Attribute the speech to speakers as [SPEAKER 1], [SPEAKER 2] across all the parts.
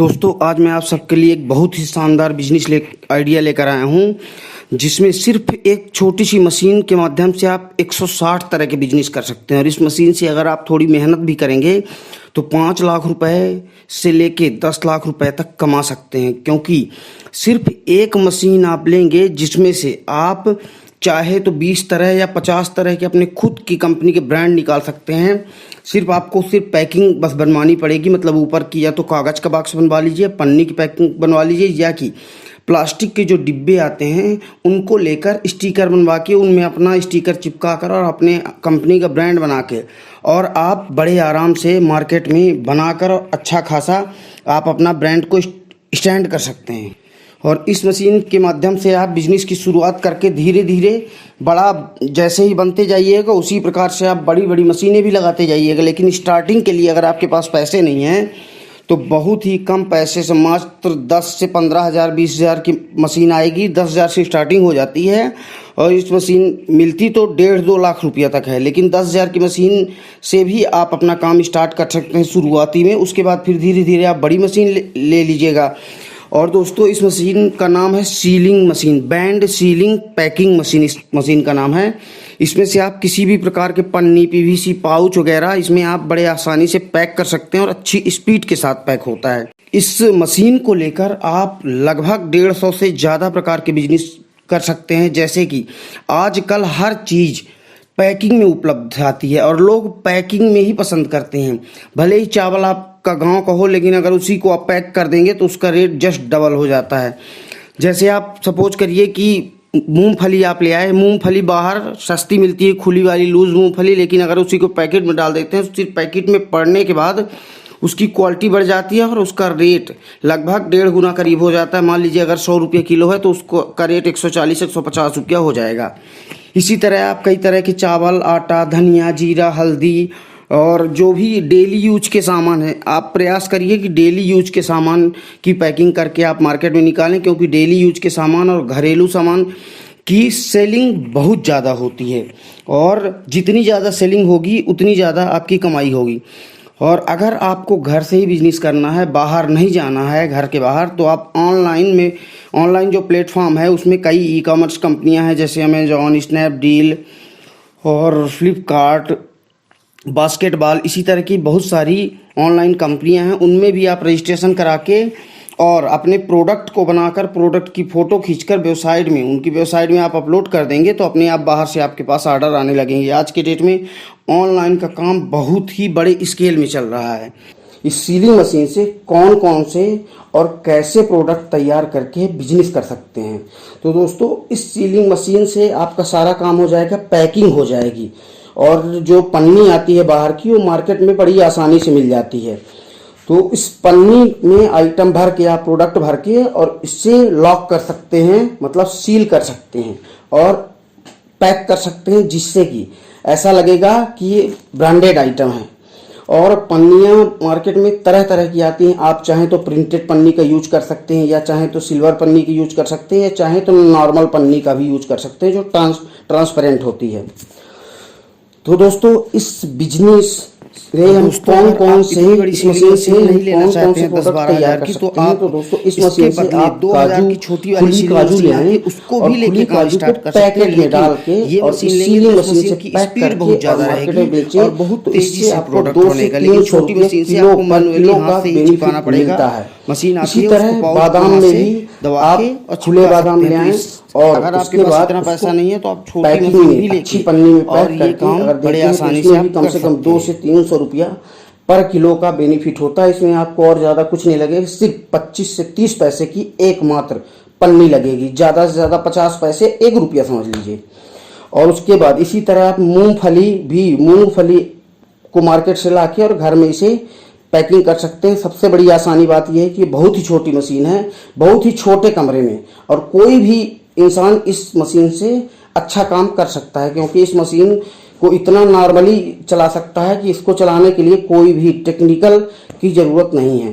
[SPEAKER 1] दोस्तों आज मैं आप सबके लिए एक बहुत ही शानदार बिजनेस आइडिया लेकर आया हूँ, जिसमें सिर्फ एक छोटी सी मशीन के माध्यम से आप 160 तरह के बिजनेस कर सकते हैं। और इस मशीन से अगर आप थोड़ी मेहनत भी करेंगे तो 5 लाख रुपए से लेके 10 लाख रुपए तक कमा सकते हैं, क्योंकि सिर्फ एक मशीन आप लेंगे जिसमें से आप चाहे तो 20 तरह या 50 तरह के अपने खुद की कंपनी के ब्रांड निकाल सकते हैं। सिर्फ आपको पैकिंग बस बनवानी पड़ेगी, मतलब ऊपर की या तो कागज़ का बॉक्स बनवा लीजिए, पन्नी की पैकिंग बनवा लीजिए, या कि प्लास्टिक के जो डिब्बे आते हैं उनको लेकर स्टिकर बनवा के उनमें अपना स्टिकर चिपका कर और अपने कंपनी का ब्रांड बना के और आप बड़े आराम से मार्केट में बनाकर और अच्छा खासा आप अपना ब्रांड को स्टैंड कर सकते हैं। और इस मशीन के माध्यम से आप बिजनेस की शुरुआत करके धीरे धीरे बड़ा जैसे ही बनते जाइएगा उसी प्रकार से आप बड़ी बड़ी मशीनें भी लगाते जाइएगा। लेकिन स्टार्टिंग के लिए अगर आपके पास पैसे नहीं हैं तो बहुत ही कम पैसे से मात्र 10 से 15 हज़ार 20 हज़ार की मशीन आएगी। 10 हज़ार से स्टार्टिंग हो जाती है और इस मशीन मिलती तो 1.5-2 लाख रुपया तक है। लेकिन 10 हज़ार की मशीन से भी आप अपना काम स्टार्ट कर सकते हैं शुरुआती में। उसके बाद फिर धीरे धीरे आप बड़ी मशीन ले लीजिएगा। और दोस्तों इस मशीन का नाम है sealing machine, band ceiling packing machine इस मशीन का नाम है। इसमें से आप किसी भी प्रकार के पन्नी, पीवीसी, पाउच वगैरह इसमें आप बड़े आसानी से पैक कर सकते हैं और अच्छी स्पीड के साथ पैक होता है। इस मशीन को लेकर आप लगभग 150 से ज़्यादा प्रकार के बिजनेस कर सकते हैं। जैसे कि आजकल हर चीज़ पैकिंग में उपलब्ध आती है और लोग पैकिंग में ही पसंद करते हैं। भले ही चावल आपका गांव का हो, लेकिन अगर उसी को आप पैक कर देंगे तो उसका रेट जस्ट डबल हो जाता है। जैसे आप सपोज करिए कि मूंगफली आप ले आए, मूंगफली बाहर सस्ती मिलती है खुली वाली लूज मूंगफली, लेकिन अगर उसी को पैकेट में डाल देते हैं तो सिर्फ पैकेट में पड़ने के बाद उसकी क्वालिटी बढ़ जाती है और उसका रेट लगभग 1.5 गुना करीब हो जाता है। मान लीजिए अगर 100 रुपये किलो है तो उसको का रेट 140-150 रुपया हो जाएगा। इसी तरह आप कई तरह के चावल, आटा, धनिया, जीरा, हल्दी और जो भी डेली यूज के सामान हैं, आप प्रयास करिए कि डेली यूज के सामान की पैकिंग करके आप मार्केट में निकालें, क्योंकि डेली यूज के सामान और घरेलू सामान की सेलिंग बहुत ज़्यादा होती है और जितनी ज़्यादा सेलिंग होगी उतनी ज़्यादा आपकी कमाई होगी। और अगर आपको घर से ही बिजनेस करना है, बाहर नहीं जाना है घर के बाहर, तो आप ऑनलाइन जो प्लेटफॉर्म है उसमें कई ई कॉमर्स कंपनियां हैं, जैसे अमेजॉन, स्नैपडील और फ्लिपकार्ट, बास्केटबॉल, इसी तरह की बहुत सारी ऑनलाइन कंपनियां हैं। उनमें भी आप रजिस्ट्रेशन करा के और अपने प्रोडक्ट को बनाकर प्रोडक्ट की फ़ोटो खींचकर उनकी वेबसाइट में आप अपलोड कर देंगे तो अपने आप बाहर से आपके पास ऑर्डर आने लगेंगे। आज के डेट में ऑनलाइन का काम बहुत ही बड़े स्केल में चल रहा है। इस सीलिंग मशीन से कौन कौन से और कैसे प्रोडक्ट तैयार करके बिजनेस कर सकते हैं, तो दोस्तों इस सीलिंग मशीन से आपका सारा काम हो जाएगा, पैकिंग हो जाएगी और जो पन्नी आती है बाहर की वो मार्केट में बड़ी आसानी से मिल जाती है। तो इस पन्नी में आइटम भर के आप प्रोडक्ट भर के और इससे लॉक कर सकते हैं, मतलब सील कर सकते हैं और पैक कर सकते हैं, जिससे कि ऐसा लगेगा कि ये ब्रांडेड आइटम है। और पन्नियाँ मार्केट में तरह तरह की आती हैं। आप चाहें तो प्रिंटेड पन्नी का यूज कर सकते हैं, या चाहें तो सिल्वर पन्नी का यूज कर सकते हैं, या चाहें तो नॉर्मल पन्नी का भी यूज कर सकते हैं जो ट्रांसपेरेंट होती है। तो दोस्तों इस बिजनेस हम कौन से इस मशीन से नहीं लेना चाहते हैं 10-12 हज़ार की, तो आप तो दोस्तों इस मशीन से आप 2000 की छोटी वाली काजू ले आए, उसको भी लेके काम स्टार्ट कर सकते हैं। पैकेट में डाल के ये मशीन लेंगे तो मशीन की स्पीड बहुत ज्यादा रहेगी और बहुत तेजी से प्रोडक्ट बनेगा। लेकिन छोटी मशीन से आपको मैनुअली हाथ से चिपकाना पड़ेगा। मशीन आती है, उसको बादाम में भी दबा के और खुले बादाम ले आए। और अगर आपके पास इतना पैसा नहीं है तो आप छोटी मशीन भी लेके पन्नी में और ये काम बड़े आसानी से आप कम से कम 200 से 300 रुपया पर किलो का बेनिफिट होता है। इसमें आपको और ज़्यादा कुछ नहीं लगेगा, सिर्फ 25 से 30 पैसे की एकमात्र पन्नी लगेगी, ज़्यादा से ज़्यादा 50 पैसे, 1 रुपया समझ लीजिए। और उसके बाद इसी तरह आप मूंगफली को मार्केट से ला के और घर में इसे पैकिंग कर सकते हैं। सबसे बड़ी आसानी बात यह है कि बहुत ही छोटी मशीन है, बहुत ही छोटे कमरे में, और कोई भी इंसान इस मशीन से अच्छा काम कर सकता है, क्योंकि इस मशीन को इतना नॉर्मली चला सकता है कि इसको चलाने के लिए कोई भी टेक्निकल की ज़रूरत नहीं है।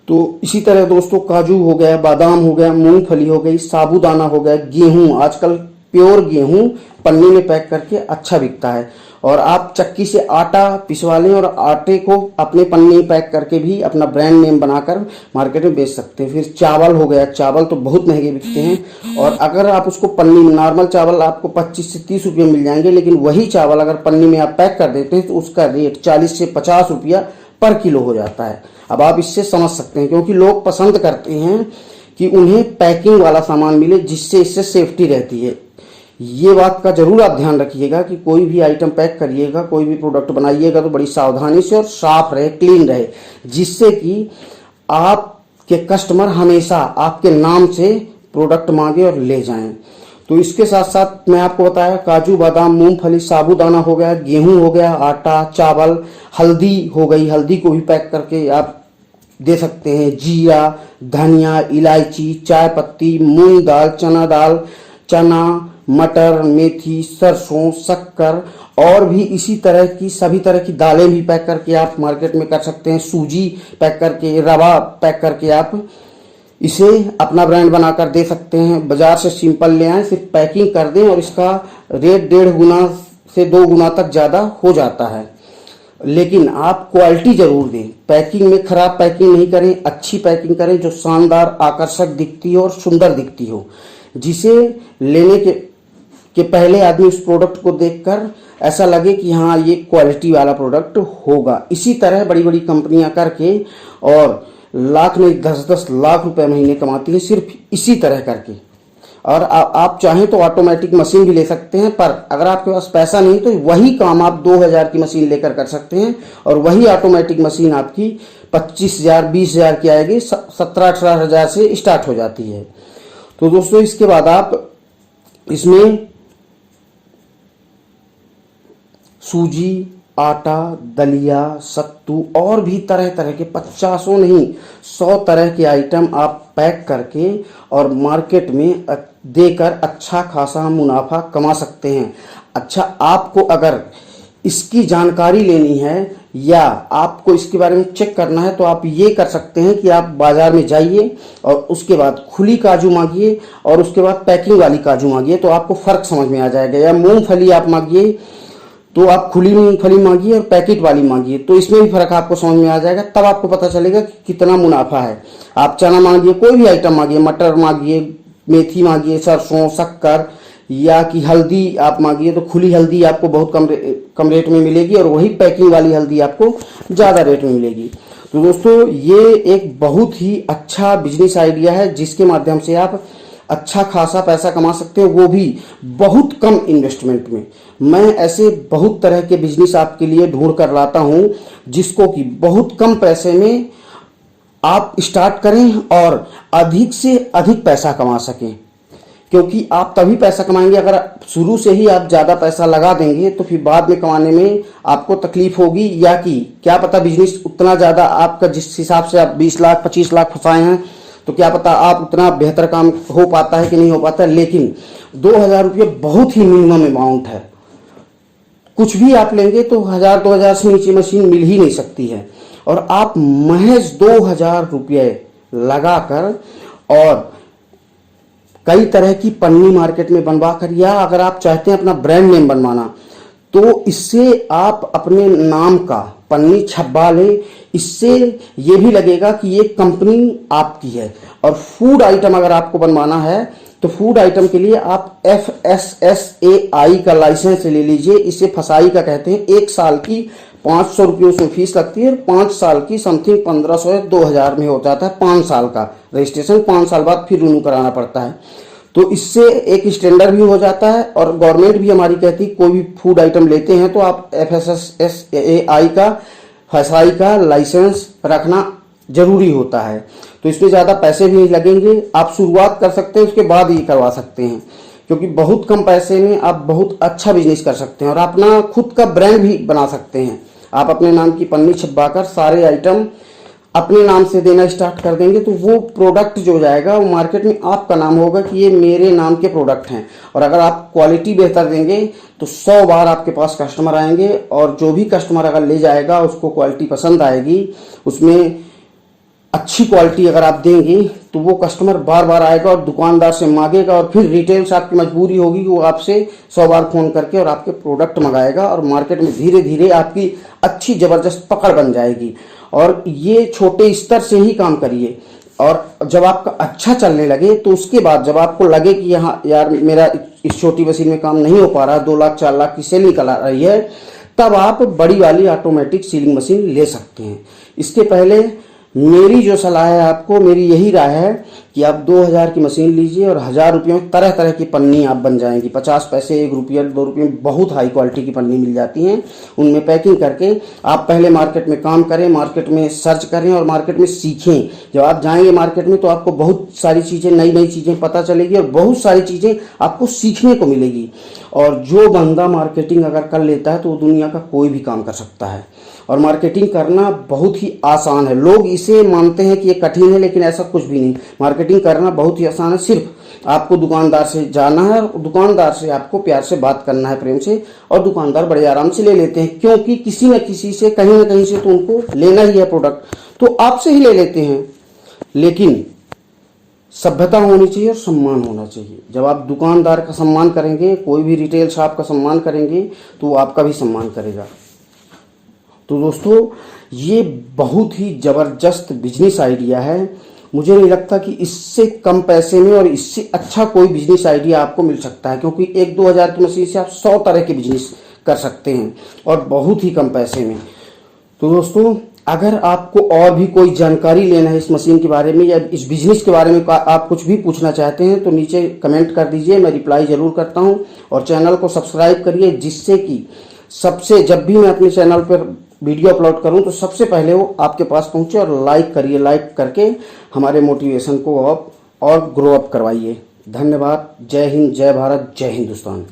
[SPEAKER 1] तो इसी तरह दोस्तों काजू हो गया, बादाम हो गया, मूंगफली हो गई, साबूदाना हो गया, गेहूं, आजकल प्योर गेहूं पन्नी में पैक करके अच्छा बिकता है। और आप चक्की से आटा पिसवा लें और आटे को अपने पन्नी में पैक करके भी अपना ब्रांड नेम बनाकर मार्केट में बेच सकते हैं। फिर चावल हो गया, चावल तो बहुत महंगे बिकते हैं और अगर आप उसको पन्नी में, नॉर्मल चावल आपको 25 से 30 रुपये मिल जाएंगे, लेकिन वही चावल अगर पन्नी में आप पैक कर देते हैं तो उसका रेट 40 से 50 रुपया पर किलो हो जाता है। अब आप इससे समझ सकते हैं, क्योंकि लोग पसंद करते हैं कि उन्हें पैकिंग वाला सामान मिले जिससे इससे सेफ्टी रहती है। ये बात का जरूर आप ध्यान रखिएगा कि कोई भी आइटम पैक करिएगा, कोई भी प्रोडक्ट बनाइएगा तो बड़ी सावधानी से और साफ रहे, क्लीन रहे, जिससे कि आपके कस्टमर हमेशा आपके नाम से प्रोडक्ट मांगे और ले जाएं। तो इसके साथ साथ मैं आपको बताया काजू बादाम मूंगफली साबूदाना हो गया, गेहूं हो गया, आटा चावल, हल्दी हो गई, हल्दी को भी पैक करके आप दे सकते हैं, जीरा धनिया इलायची चाय पत्ती मूंग दाल चना मटर मेथी सरसों शक्कर और भी इसी तरह की सभी तरह की दालें भी पैक करके आप मार्केट में कर सकते हैं। सूजी पैक करके, रवा पैक करके आप इसे अपना ब्रांड बनाकर दे सकते हैं। बाजार से सिंपल ले आए, सिर्फ पैकिंग कर दें और इसका रेट 1.5 गुना से 2 गुना तक ज़्यादा हो जाता है। लेकिन आप क्वालिटी जरूर दें, पैकिंग में खराब पैकिंग नहीं करें, अच्छी पैकिंग करें जो शानदार आकर्षक दिखती हो और सुंदर दिखती हो, जिसे लेने के पहले आदमी उस प्रोडक्ट को देखकर ऐसा लगे कि हाँ ये क्वालिटी वाला प्रोडक्ट होगा। इसी तरह बड़ी बड़ी कंपनियां करके और लाख नहीं 10-10 लाख रुपए महीने कमाती है सिर्फ इसी तरह करके। और आप चाहें तो ऑटोमेटिक मशीन भी ले सकते हैं, पर अगर आपके पास पैसा नहीं तो वही काम आप 2000 की मशीन लेकर कर सकते हैं और वही ऑटोमेटिक मशीन आपकी 25,000 20,000 की आएगी, 17-18 हजार से स्टार्ट हो जाती है। तो दोस्तों इसके बाद आप इसमें सूजी आटा दलिया सत्तू और भी तरह तरह के 50 नहीं 100 तरह के आइटम आप पैक करके और मार्केट में देकर अच्छा खासा मुनाफा कमा सकते हैं। अच्छा, आपको अगर इसकी जानकारी लेनी है या आपको इसके बारे में चेक करना है तो आप ये कर सकते हैं कि आप बाजार में जाइए और उसके बाद खुली काजू मांगिए और उसके बाद पैकिंग वाली काजू मांगिए, तो आपको फर्क समझ में आ जाएगा। या मूंगफली आप मांगिए तो आप खुली मूंगफली मांगिए और पैकेट वाली मांगिए, तो इसमें भी फर्क आपको समझ में आ जाएगा। तब आपको पता चलेगा कि कितना मुनाफा है। आप चना मांगिए, कोई भी आइटम मांगिए, मटर मांगिए, मेथी मांगिए, सरसों शक्कर या कि हल्दी आप मांगिए, तो खुली हल्दी आपको बहुत कम रेट में मिलेगी और वही पैकिंग वाली हल्दी आपको ज़्यादा रेट में मिलेगी। तो दोस्तों ये एक बहुत ही अच्छा बिजनेस आइडिया है जिसके माध्यम से आप अच्छा खासा पैसा कमा सकते हैं, वो भी बहुत कम इन्वेस्टमेंट में। मैं ऐसे बहुत तरह के बिजनेस आपके लिए ढूंढ कर लाता हूं जिसको कि बहुत कम पैसे में आप स्टार्ट करें और अधिक से अधिक पैसा कमा सकें, क्योंकि आप तभी पैसा कमाएंगे अगर शुरू से ही आप ज़्यादा पैसा लगा देंगे तो फिर बाद में कमाने में आपको तकलीफ होगी, या कि क्या पता बिजनेस उतना ज़्यादा आपका जिस हिसाब से आप 20 लाख 25 लाख फंसाए हैं तो क्या पता आप उतना बेहतर काम हो पाता है कि नहीं हो पाता है। लेकिन 2000 रुपये बहुत ही मिनिमम अमाउंट है। कुछ भी आप लेंगे तो 1000-2000 से नीचे मशीन मिल ही नहीं सकती है, और आप महज 2000 रुपये लगाकर और कई तरह की पन्नी मार्केट में बनवा कर, या अगर आप चाहते हैं अपना ब्रांड नेम बनवाना तो इससे आप अपने नाम का पन्नी छपवा लें। इससे ये भी लगेगा कि ये कंपनी आपकी है। और फूड आइटम अगर आपको बनवाना है तो फूड आइटम के लिए आप FSSAI का लाइसेंस ले लीजिए। इसे फसाई का कहते हैं। 1 साल की 500 रुपये उसमें फीस लगती है और 5 साल की समथिंग 1500 या 2000 में हो जाता है 5 साल का रजिस्ट्रेशन। 5 साल बाद फिर रिन्यू कराना पड़ता है। तो इससे एक स्टैंडर्ड भी हो जाता है और गवर्नमेंट भी हमारी कहती है कोई भी फूड आइटम लेते हैं तो आप FSSAI का फसाई का लाइसेंस रखना जरूरी होता है। तो इसमें ज़्यादा पैसे भी नहीं लगेंगे। आप शुरुआत कर सकते हैं, उसके बाद ही करवा सकते हैं, क्योंकि बहुत कम पैसे में आप बहुत अच्छा बिजनेस कर सकते हैं और अपना खुद का ब्रांड भी बना सकते हैं। आप अपने नाम की पन्नी छपवाकर सारे आइटम अपने नाम से देना स्टार्ट कर देंगे तो वो प्रोडक्ट जो जाएगा वो मार्केट में आपका नाम होगा कि ये मेरे नाम के प्रोडक्ट हैं। और अगर आप क्वालिटी बेहतर देंगे तो 100 बार आपके पास कस्टमर आएंगे, और जो भी कस्टमर अगर ले जाएगा उसको क्वालिटी पसंद आएगी, उसमें अच्छी क्वालिटी अगर आप देंगे तो वो कस्टमर बार बार आएगा और दुकानदार से मांगेगा और फिर रिटेल से आपकी मजबूरी होगी कि वो आपसे 100 बार फ़ोन करके और आपके प्रोडक्ट मंगाएगा और मार्केट में धीरे धीरे आपकी अच्छी ज़बरदस्त पकड़ बन जाएगी। और ये छोटे स्तर से ही काम करिए और जब आपका अच्छा चलने लगे तो उसके बाद जब आपको लगे कि यहाँ यार मेरा इस छोटी मशीन में काम नहीं हो पा रहा, 2 लाख 4 लाख की सेलिंग निकल रही है, तब आप बड़ी वाली ऑटोमेटिक सीलिंग मशीन ले सकते हैं। इसके पहले मेरी जो सलाह है आपको, मेरी यही राय है कि आप 2000 की मशीन लीजिए और 1000 रुपये में तरह तरह की पन्नी आप बन जाएंगी। 50 पैसे, 1 रुपया, 2 रुपये में बहुत हाई क्वालिटी की पन्नी मिल जाती हैं। उनमें पैकिंग करके आप पहले मार्केट में काम करें, मार्केट में सर्च करें और मार्केट में सीखें। जब आप जाएंगे मार्केट में तो आपको बहुत सारी चीज़ें, नई नई चीज़ें पता चलेगी और बहुत सारी चीज़ें आपको सीखने को मिलेगी। और जो बंदा मार्केटिंग अगर कर लेता है तो वो दुनिया का कोई भी काम कर सकता है। और मार्केटिंग करना बहुत ही आसान है। लोग इसे मानते हैं कि ये कठिन है, लेकिन ऐसा कुछ भी नहीं। मार्केटिंग करना बहुत ही आसान है। सिर्फ आपको दुकानदार से जाना है और दुकानदार से आपको प्यार से बात करना है, प्रेम से, और दुकानदार बड़े आराम से ले लेते हैं, क्योंकि किसी न किसी से, कहीं न कहीं से तो उनको लेना ही है प्रोडक्ट, तो आपसे ही ले लेते हैं। लेकिन सभ्यता होनी चाहिए और सम्मान होना चाहिए। जब आप दुकानदार का सम्मान करेंगे, कोई भी रिटेल शॉप का सम्मान करेंगे, तो वो आपका भी सम्मान करेगा। तो दोस्तों, ये बहुत ही ज़बरदस्त बिजनेस आइडिया है। मुझे नहीं लगता कि इससे कम पैसे में और इससे अच्छा कोई बिजनेस आइडिया आपको मिल सकता है, क्योंकि 1-2 हज़ार की मशीन से आप 100 तरह के बिजनेस कर सकते हैं और बहुत ही कम पैसे में। तो दोस्तों, अगर आपको और भी कोई जानकारी लेना है इस मशीन के बारे में या इस बिजनेस के बारे में, आप कुछ भी पूछना चाहते हैं तो नीचे कमेंट कर दीजिए, मैं रिप्लाई ज़रूर करता हूं। और चैनल को सब्सक्राइब करिए, जिससे कि सबसे, जब भी मैं अपने चैनल पर वीडियो अपलोड करूं तो सबसे पहले वो आपके पास पहुंचे। और लाइक करिए, लाइक करके हमारे मोटिवेशन को आप और ग्रो अप करवाइए। धन्यवाद। जय हिंद, जय भारत, जय हिंदुस्तान।